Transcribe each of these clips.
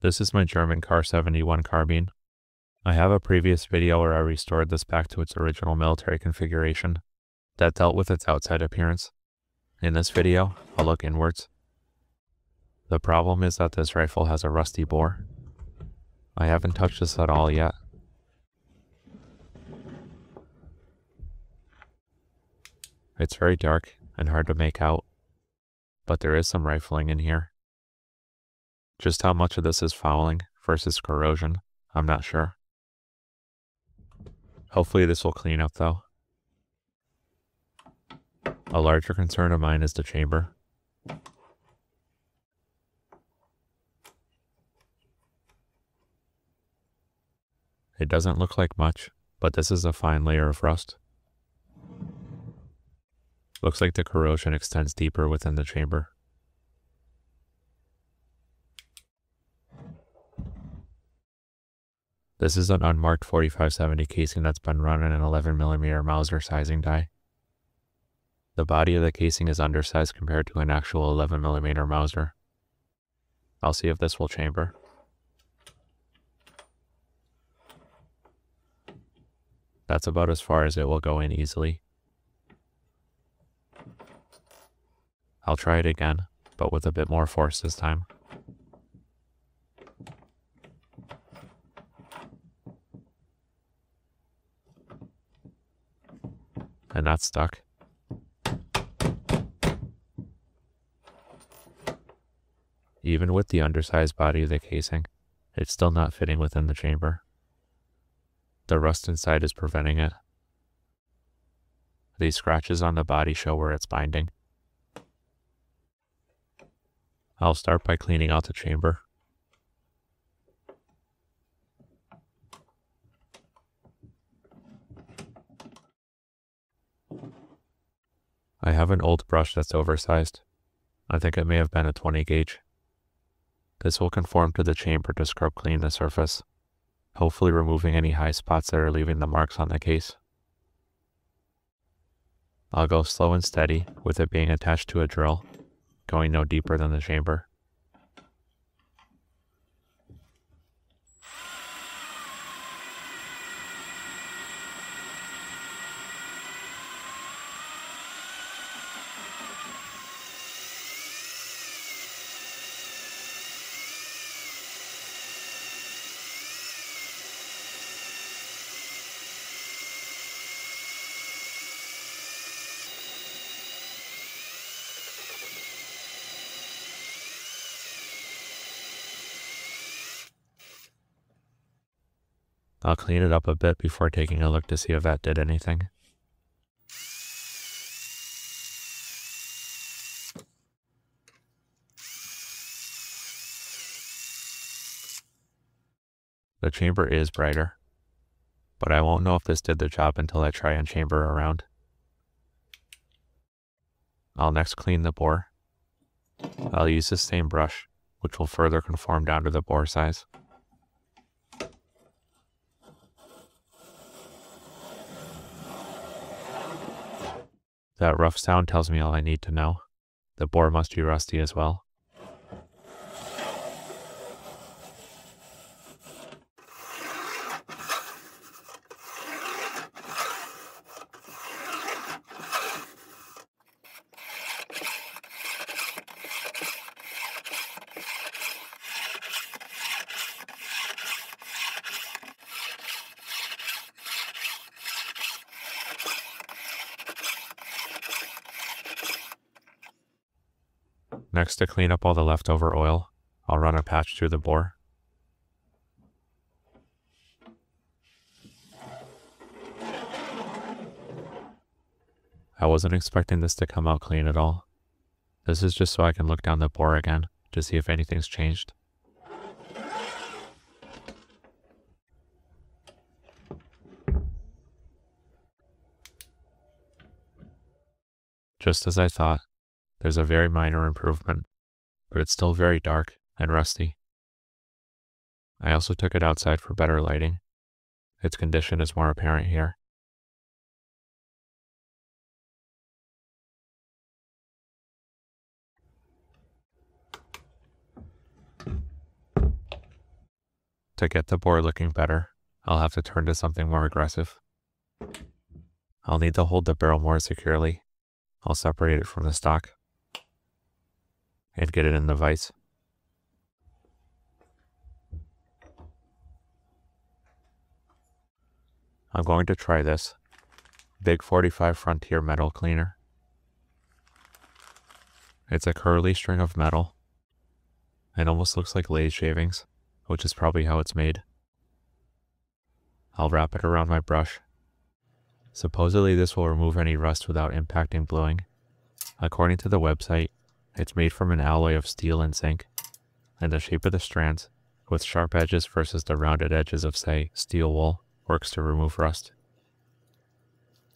This is my German Kar 71 carbine. I have a previous video where I restored this back to its original military configuration that dealt with its outside appearance. In this video, I'll look inwards. The problem is that this rifle has a rusty bore. I haven't touched this at all yet. It's very dark and hard to make out, but there is some rifling in here. Just how much of this is fouling versus corrosion, I'm not sure. Hopefully this will clean up though. A larger concern of mine is the chamber. It doesn't look like much, but this is a fine layer of rust. Looks like the corrosion extends deeper within the chamber. This is an unmarked 4570 casing that's been run in an 11mm Mauser sizing die. The body of the casing is undersized compared to an actual 11mm Mauser. I'll see if this will chamber. That's about as far as it will go in easily. I'll try it again, but with a bit more force this time. And that's stuck. Even with the undersized body of the casing, it's still not fitting within the chamber. The rust inside is preventing it. These scratches on the body show where it's binding. I'll start by cleaning out the chamber. I have an old brush that's oversized. I think it may have been a 20 gauge. This will conform to the chamber to scrub clean the surface, hopefully removing any high spots that are leaving the marks on the case. I'll go slow and steady with it being attached to a drill, going no deeper than the chamber. I'll clean it up a bit before taking a look to see if that did anything. The chamber is brighter, but I won't know if this did the job until I try and chamber around. I'll next clean the bore. I'll use the same brush, which will further conform down to the bore size. That rough sound tells me all I need to know. The bore must be rusty as well. Next, to clean up all the leftover oil, I'll run a patch through the bore. I wasn't expecting this to come out clean at all. This is just so I can look down the bore again to see if anything's changed. Just as I thought, there's a very minor improvement, but it's still very dark and rusty. I also took it outside for better lighting. Its condition is more apparent here. To get the bore looking better, I'll have to turn to something more aggressive. I'll need to hold the barrel more securely. I'll separate it from the stock and get it in the vise. I'm going to try this Big 45 Frontier metal cleaner. It's a curly string of metal. It almost looks like lathe shavings, which is probably how it's made. I'll wrap it around my brush. Supposedly this will remove any rust without impacting bluing. According to the website, it's made from an alloy of steel and zinc, and the shape of the strands, with sharp edges versus the rounded edges of, say, steel wool, works to remove rust.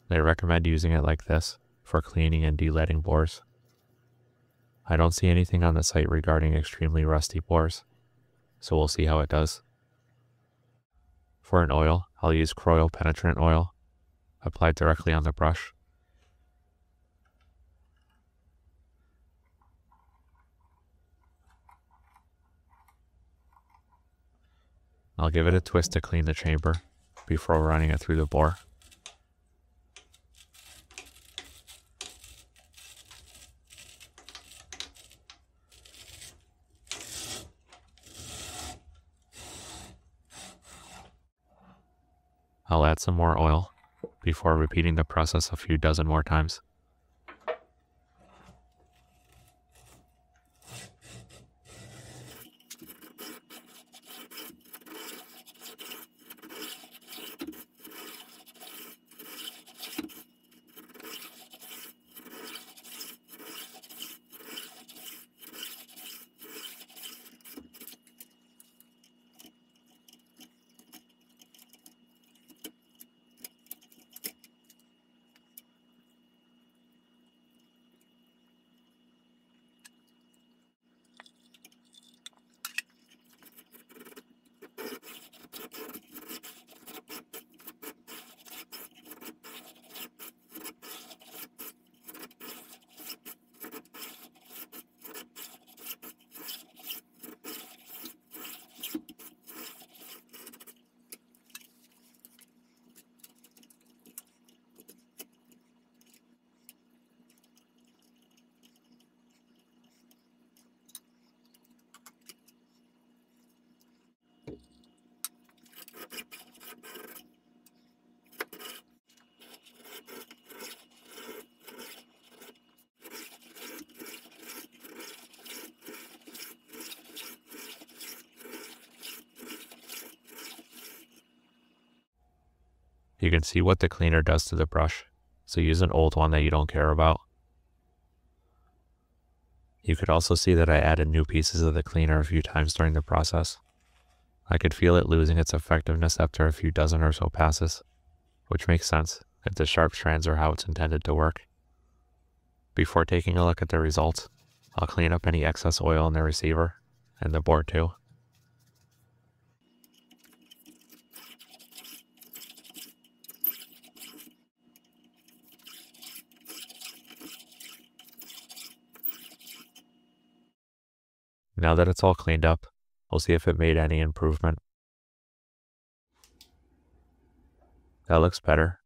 They recommend using it like this for cleaning and de-leading bores. I don't see anything on the site regarding extremely rusty bores, so we'll see how it does. For an oil, I'll use Croyle penetrant oil, applied directly on the brush. I'll give it a twist to clean the chamber before running it through the bore. I'll add some more oil before repeating the process a few dozen more times. You can see what the cleaner does to the brush, so use an old one that you don't care about. You could also see that I added new pieces of the cleaner a few times during the process. I could feel it losing its effectiveness after a few dozen or so passes, which makes sense if the sharp strands are how it's intended to work. Before taking a look at the results, I'll clean up any excess oil in the receiver and the bore too. Now that it's all cleaned up, we'll see if it made any improvement. That looks better.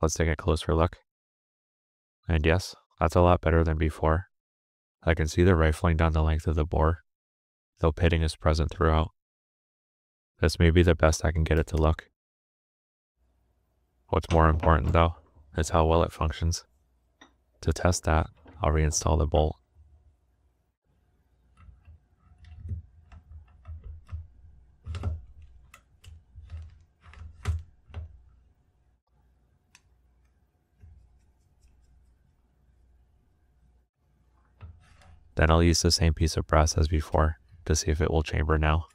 Let's take a closer look. And yes, that's a lot better than before. I can see the rifling down the length of the bore, though pitting is present throughout. This may be the best I can get it to look. What's more important though, is how well it functions. To test that, I'll reinstall the bolt. Then I'll use the same piece of brass as before to see if it will chamber now.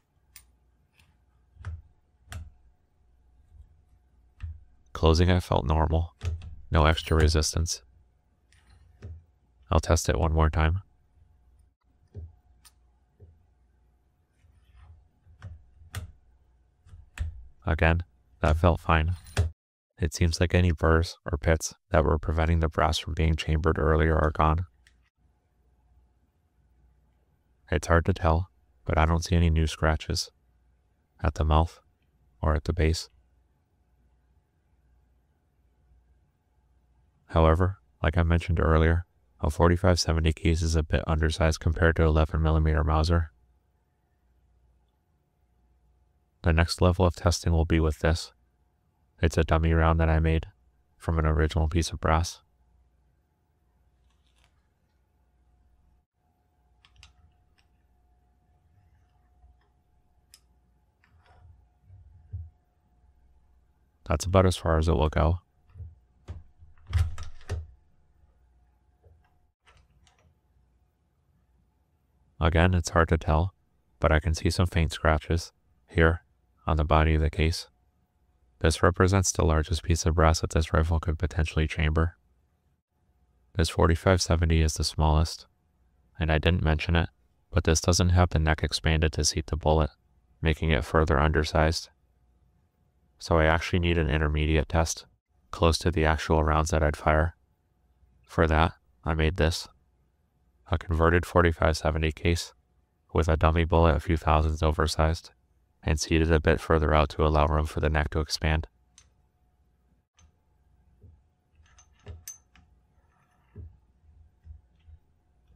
Closing it felt normal, no extra resistance. I'll test it one more time. Again, that felt fine. It seems like any burrs or pits that were preventing the brass from being chambered earlier are gone. It's hard to tell, but I don't see any new scratches. at the mouth, or at the base. However, like I mentioned earlier, a 45-70 case is a bit undersized compared to 11mm Mauser. The next level of testing will be with this. It's a dummy round that I made from an original piece of brass. That's about as far as it will go. Again, it's hard to tell, but I can see some faint scratches here on the body of the case. This represents the largest piece of brass that this rifle could potentially chamber. This 45-70 is the smallest, and I didn't mention it, but this doesn't have the neck expanded to seat the bullet, making it further undersized. So I actually need an intermediate test, close to the actual rounds that I'd fire. For that, I made this. A converted 45-70 case, with a dummy bullet a few thousandths oversized, and seated a bit further out to allow room for the neck to expand.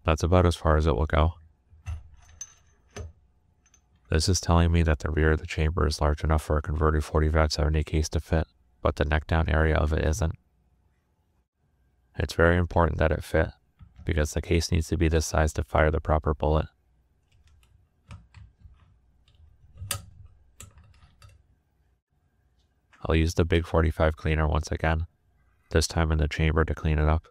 That's about as far as it will go. This is telling me that the rear of the chamber is large enough for a converted 45-70 case to fit, but the neck down area of it isn't. It's very important that it fit, because the case needs to be this size to fire the proper bullet. I'll use the big 45 cleaner once again, this time in the chamber to clean it up.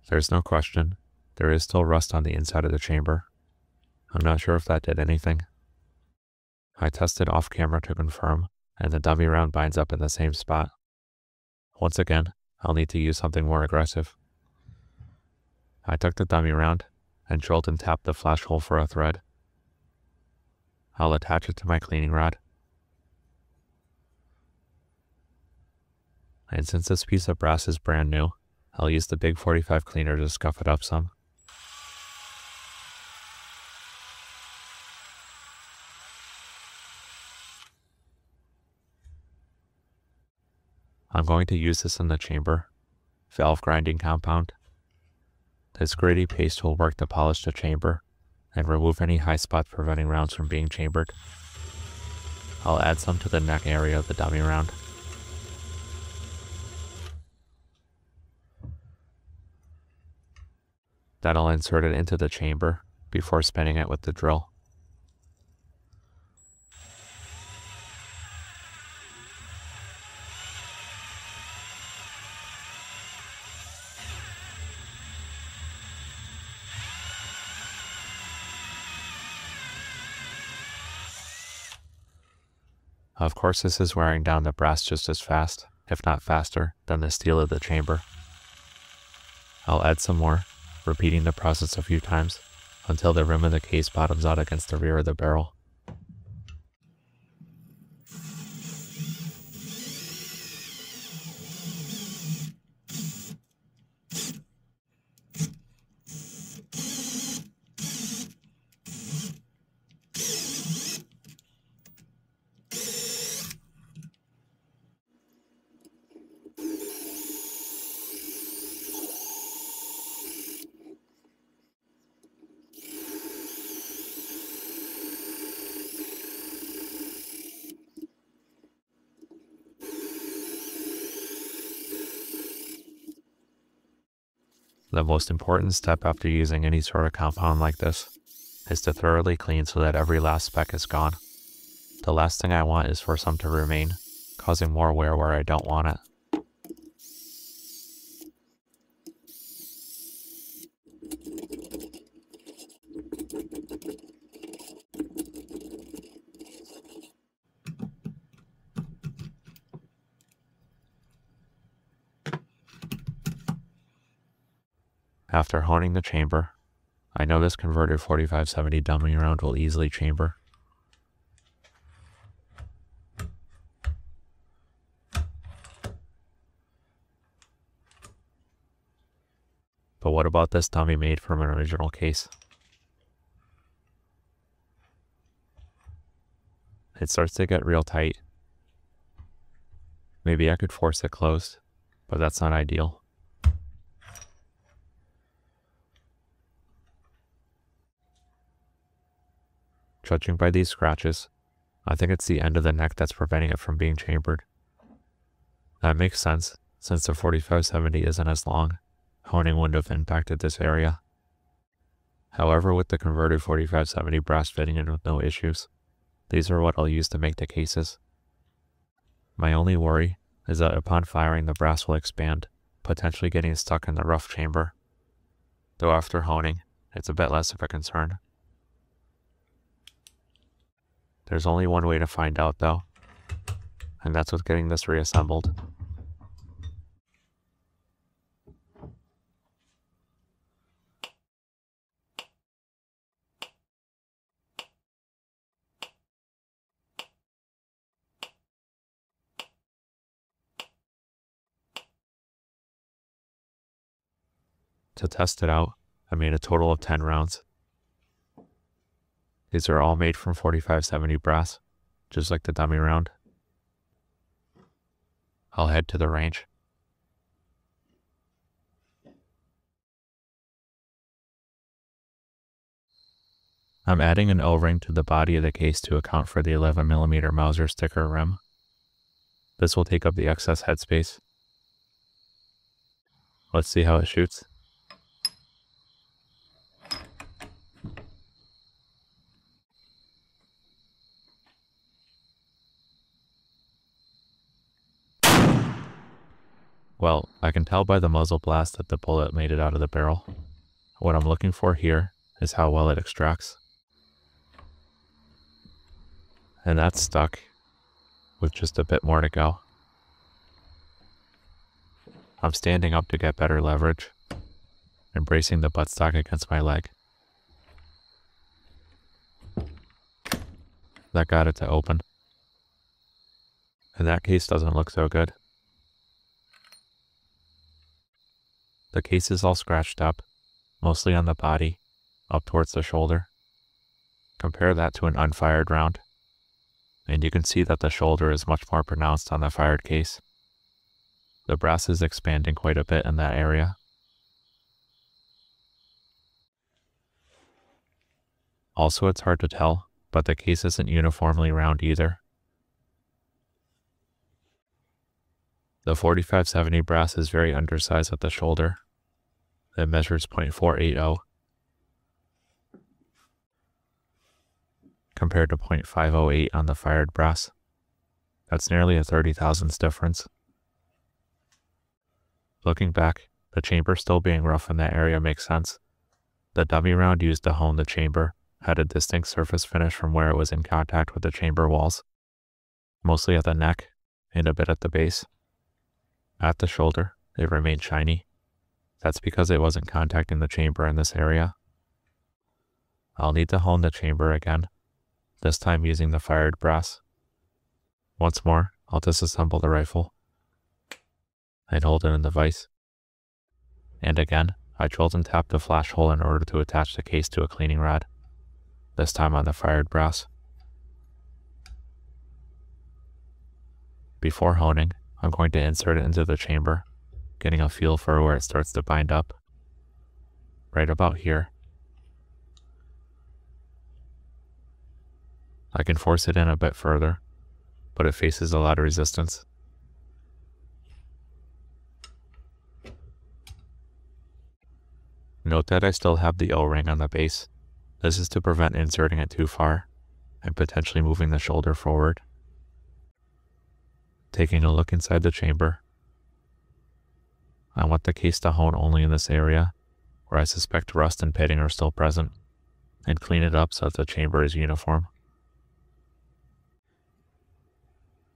There's no question, there is still rust on the inside of the chamber. I'm not sure if that did anything. I tested off camera to confirm, and the dummy round binds up in the same spot. Once again, I'll need to use something more aggressive. I took the dummy round and drilled and tapped the flash hole for a thread. I'll attach it to my cleaning rod. And since this piece of brass is brand new, I'll use the big 45 cleaner to scuff it up some. I'm going to use this in the chamber, valve grinding compound. This gritty paste will work to polish the chamber and remove any high spots preventing rounds from being chambered. I'll add some to the neck area of the dummy round. Then I'll insert it into the chamber before spinning it with the drill. Of course, this is wearing down the brass just as fast, if not faster, than the steel of the chamber. I'll add some more, repeating the process a few times, until the rim of the case bottoms out against the rear of the barrel. The most important step after using any sort of compound like this is to thoroughly clean so that every last speck is gone. The last thing I want is for some to remain, causing more wear where I don't want it. After honing the chamber, I know this converted 4570 dummy round will easily chamber. But what about this dummy made from an original case? It starts to get real tight. Maybe I could force it closed, but that's not ideal. Judging by these scratches, I think it's the end of the neck that's preventing it from being chambered. That makes sense, since the 4570 isn't as long. Honing wouldn't have impacted this area. However, with the converted 4570 brass fitting in with no issues, these are what I'll use to make the cases. My only worry is that upon firing the brass will expand, potentially getting stuck in the rough chamber. Though after honing, it's a bit less of a concern. There's only one way to find out though, and that's with getting this reassembled. To test it out, I made a total of 10 rounds. These are all made from 4570 brass, just like the dummy round. I'll head to the range. I'm adding an O-ring to the body of the case to account for the 11mm Mauser sticker rim. This will take up the excess headspace. Let's see how it shoots. Well, I can tell by the muzzle blast that the bullet made it out of the barrel. What I'm looking for here is how well it extracts. And that's stuck, with just a bit more to go. I'm standing up to get better leverage, and bracing the buttstock against my leg. That got it to open. And that case doesn't look so good. The case is all scratched up, mostly on the body, up towards the shoulder. Compare that to an unfired round, and you can see that the shoulder is much more pronounced on the fired case. The brass is expanding quite a bit in that area. Also, it's hard to tell, but the case isn't uniformly round either. The 4570 brass is very undersized at the shoulder. It measures .480 compared to .508 on the fired brass. That's nearly a 30 thousandths difference. Looking back, the chamber still being rough in that area makes sense. The dummy round used to hone the chamber had a distinct surface finish from where it was in contact with the chamber walls, mostly at the neck and a bit at the base. At the shoulder, it remained shiny. That's because it wasn't contacting the chamber in this area. I'll need to hone the chamber again, this time using the fired brass. Once more, I'll disassemble the rifle and hold it in the vise. And again, I drilled and tapped the flash hole in order to attach the case to a cleaning rod, this time on the fired brass. Before honing, I'm going to insert it into the chamber, getting a feel for where it starts to bind up. Right about here. I can force it in a bit further, but it faces a lot of resistance. Note that I still have the O-ring on the base. This is to prevent inserting it too far and potentially moving the shoulder forward. Taking a look inside the chamber, I want the case to hone only in this area where I suspect rust and pitting are still present, and clean it up so that the chamber is uniform.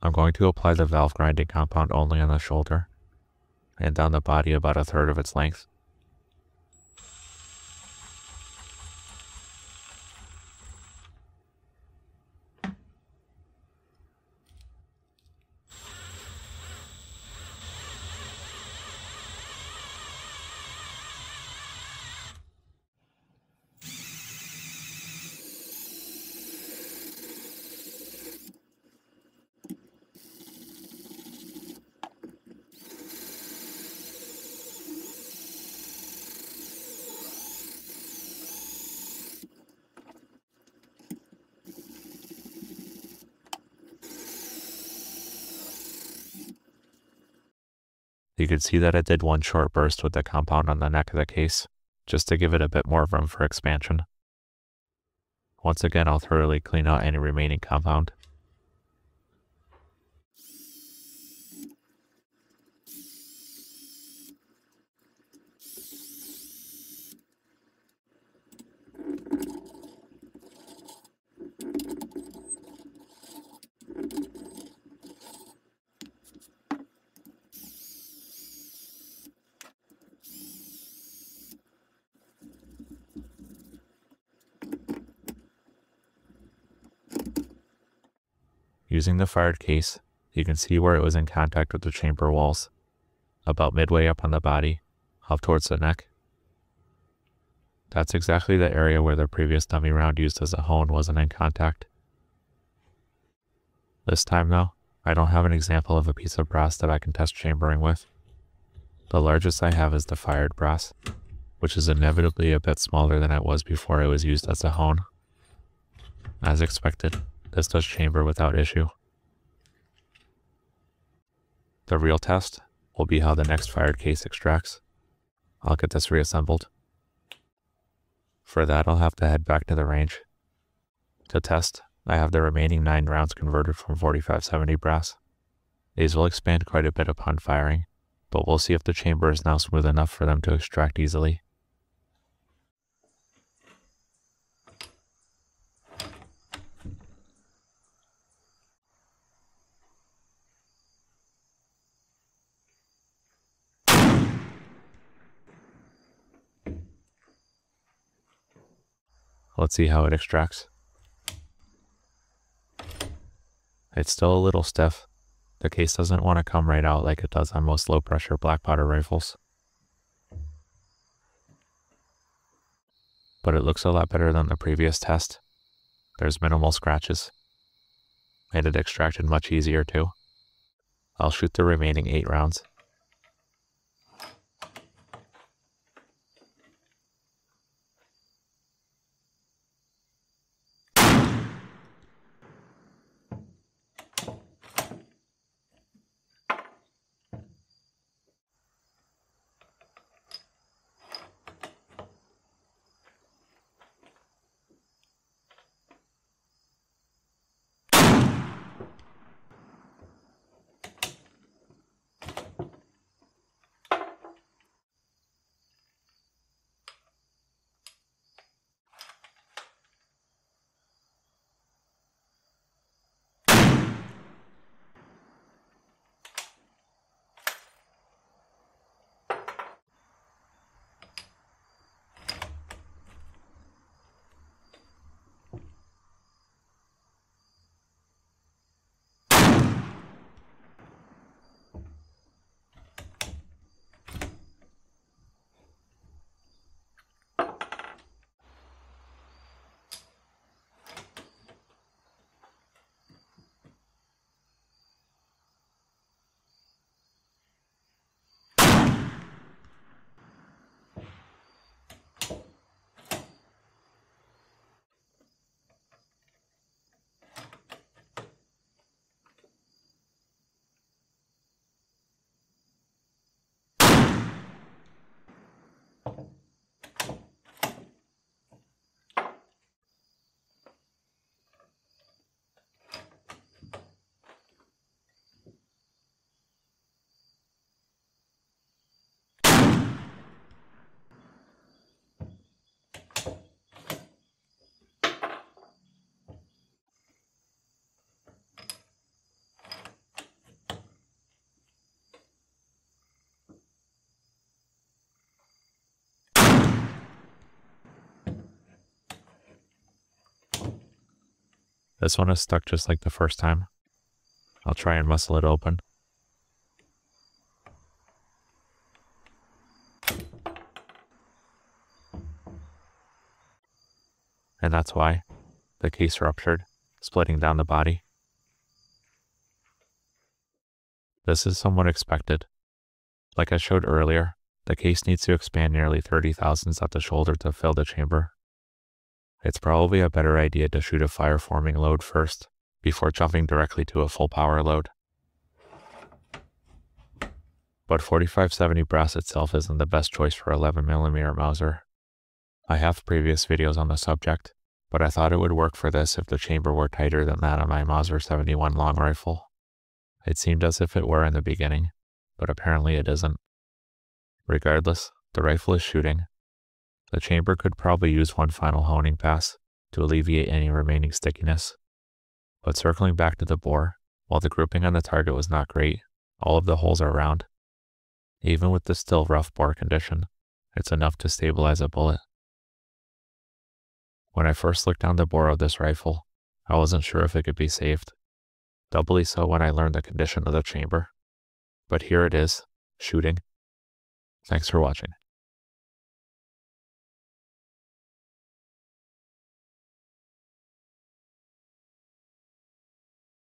I'm going to apply the valve grinding compound only on the shoulder, and down the body about a third of its length. You can see that it did one short burst with the compound on the neck of the case, just to give it a bit more room for expansion. Once again, I'll thoroughly clean out any remaining compound. Using the fired case, you can see where it was in contact with the chamber walls, about midway up on the body, up towards the neck. That's exactly the area where the previous dummy round used as a hone wasn't in contact. This time though, I don't have an example of a piece of brass that I can test chambering with. The largest I have is the fired brass, which is inevitably a bit smaller than it was before it was used as a hone. As expected, this does chamber without issue. The real test will be how the next fired case extracts. I'll get this reassembled. For that, I'll have to head back to the range. To test, I have the remaining 9 rounds converted from 4570 brass. These will expand quite a bit upon firing, but we'll see if the chamber is now smooth enough for them to extract easily. Let's see how it extracts. It's still a little stiff. The case doesn't want to come right out like it does on most low pressure black powder rifles. But it looks a lot better than the previous test. There's minimal scratches. And it extracted much easier too. I'll shoot the remaining 8 rounds. This one is stuck just like the first time. I'll try and muscle it open. And that's why the case ruptured, splitting down the body. This is somewhat expected. Like I showed earlier, the case needs to expand nearly 30 thousandths at the shoulder to fill the chamber. It's probably a better idea to shoot a fire-forming load first, before jumping directly to a full power load. but 4570 brass itself isn't the best choice for 11mm Mauser. I have previous videos on the subject, but I thought it would work for this if the chamber were tighter than that on my Mauser 71 long rifle. It seemed as if it were in the beginning, but apparently it isn't. Regardless, the rifle is shooting. The chamber could probably use one final honing pass to alleviate any remaining stickiness. But circling back to the bore, while the grouping on the target was not great, all of the holes are round. Even with the still rough bore condition, it's enough to stabilize a bullet. When I first looked down the bore of this rifle, I wasn't sure if it could be saved. Doubly so when I learned the condition of the chamber. But here it is, shooting. Thanks for watching.